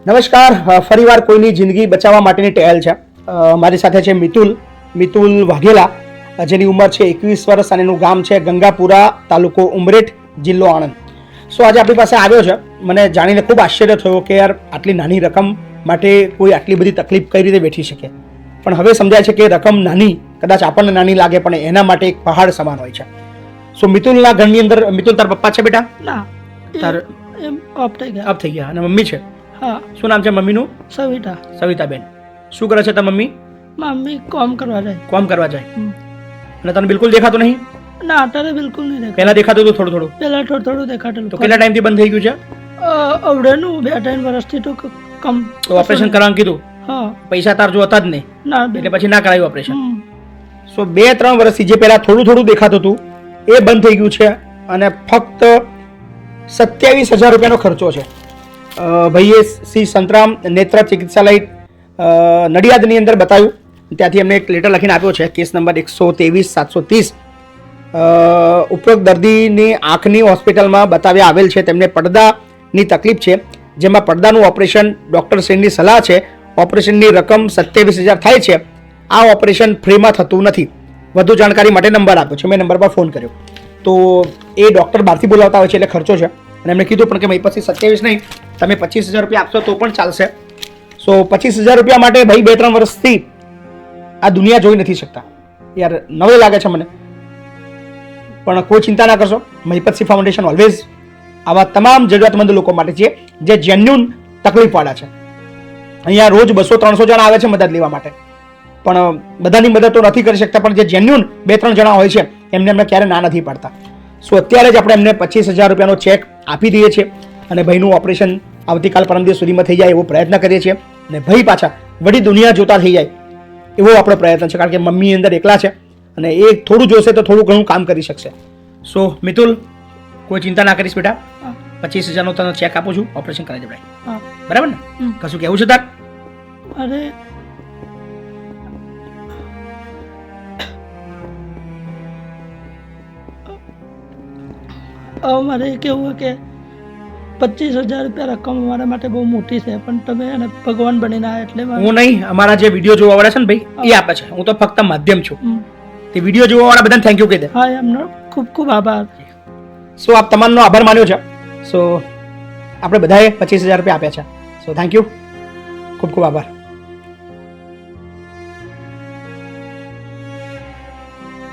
નમસ્કાર. ફરીવાર કોઈની જિંદગી બચાવવા માટેની ટહેલ છે. મારી સાથે છે મિતુલ વાઘેલા, જેની ઉંમર છે 21 વર્ષ અને એનું ગામ છે ગંગાપુરા, તાલુકો ઉમરેઠ, જિલ્લો આણંદ. સો આજે આપણી પાસે આવ્યો છે. મને જાણીને ખૂબ આશ્ચર્ય થયો કે યાર આટલી નાની રકમ માટે કોઈ આટલી બધી તકલીફ કઈ રીતે વેઠી શકે. પણ હવે સમજાય છે કે રકમ નાની કદાચ આપણને નાની લાગે પણ એના માટે એક પહાડ સમાન હોય છે. સો મિતુલના ઘરની અંદર, મિતુલ તાર પપ્પા છે બેટા? ના, તાર એમ ઓફ થઈ ગયા. અને મમ્મી છે? હા. શું નામ છે મમ્મીનું? સવિતાબેન. શું કરે છે તાર મમ્મી? મમ્મી કોમ કરવા જાય. કોમ કરવા જાય. અને તને બિલકુલ દેખાતું નહીં? ના, અત્યારે બિલકુલ નહીં દેખાતું. પહેલા દેખાતું હતું થોડું? પહેલા થોડું દેખાતું. તો કેટલા ટાઈમથી બંધ થઈ ગયું છે? અવડેનું 2-3 વર્ષથી તો કમ. તો ઓપરેશન કરવાનું કીધું? હા. પૈસા તાર જો હતા જ નહીં ના, એટલે પછી ના કરાયું ઓપરેશન. હમ. સો 2-3 વર્ષથી જે પહેલા થોડું દેખાતું હતું એ બંધ થઈ ગયું છે અને ફક્ત 27,000 રૂપિયાનો ખર્ચો છે. ભાઈએ શ્રી સંતરામ નેત્ર ચિકિત્સાલય નડિયાદની અંદર બતાવ્યું. ત્યાંથી એમને એક લેટર લખીને આપ્યો છે, કેસ નંબર 123/730. ઉપરોક્ત દર્દીની આંખની હોસ્પિટલમાં બતાવ્યા આવેલ છે. તેમને પડદાની તકલીફ છે, જેમાં પડદાનું ઓપરેશન ડૉક્ટરશ્રીની સલાહ છે. ઓપરેશનની રકમ 27,000 થાય છે. આ ઓપરેશન ફ્રીમાં થતું નથી. વધુ જાણકારી માટે નંબર આપ્યો છે. મેં નંબર પર ફોન કર્યો તો એ ડૉક્ટર બહારથી બોલાવતા હોય છે એટલે ખર્ચો છે. અને એમણે કીધું પણ કે ભાઈ પછી 27 નહીં, તમે 25,000 રૂપિયા આપશો તો પણ ચાલશે. સો 25,000 રૂપિયા માટે ભાઈ 2-3 વર્ષથી આ દુનિયા જોઈ નથી શકતા. યાર નવે લાગે છે મને. પણ કોઈ ચિંતા ના કરશો, મહિપતસિંહ ફાઉન્ડેશન ઓલવેઝ આવા તમામ જરૂરિયાતમંદ લોકો માટે છે જે જેન્યુન તકલીફવાળા છે. અહીંયા રોજ 200-300 જણા આવે છે મદદ લેવા માટે, પણ બધાની મદદ તો નથી કરી શકતા. પણ જે જેન્યુન 2-3 જણા હોય છે એમને ક્યારે ના નથી પાડતા. સો અત્યારે જ આપણે એમને 25,000 રૂપિયાનો ચેક આપી દઈએ છીએ અને ભાઈનું ઓપરેશન આવતીકાલ પરમ દિવસ સુધીમાં થઈ જાય એવો પ્રયત્ન કરીએ છીએ. અને ભાઈ પાછા વડી દુનિયા જોતા થઈ જાય એવો આપણો પ્રયત્ન છે, કારણ કે મમ્મી અંદર એકલા છે અને એ થોડું જોશે તો થોડું ઘણું કામ કરી શકશે. સો મિતુલ, કોઈ ચિંતા ના કરીશ બેટા. 25,000નો તને ચેક આપું છું, ઓપરેશન કરાવી દેવાય. બરાબર ને? કશું કહેવું છે તાર? અરે મારે કેવું કે 25,000 રૂપિયા રકમ અમારા માટે બહુ મોટી છે, પણ તમે એને ભગવાન બનીને આવ્યા એટલે હું નહીં, અમારા જે વિડીયો જોવા વાળા છે ને ભાઈ એ આપે છે. હું તો ફક્ત માધ્યમ છું. તે વિડીયો જોવા વાળા બધાને થેન્ક યુ કહી દે. હા, એમનો ખૂબ ખૂબ આભાર. સો આપ તમામનો આભાર માન્યો છે. સો આપણે બધાએ 25,000 રૂપિયા આપ્યા છે. સો થેન્ક યુ, ખૂબ ખૂબ આભાર.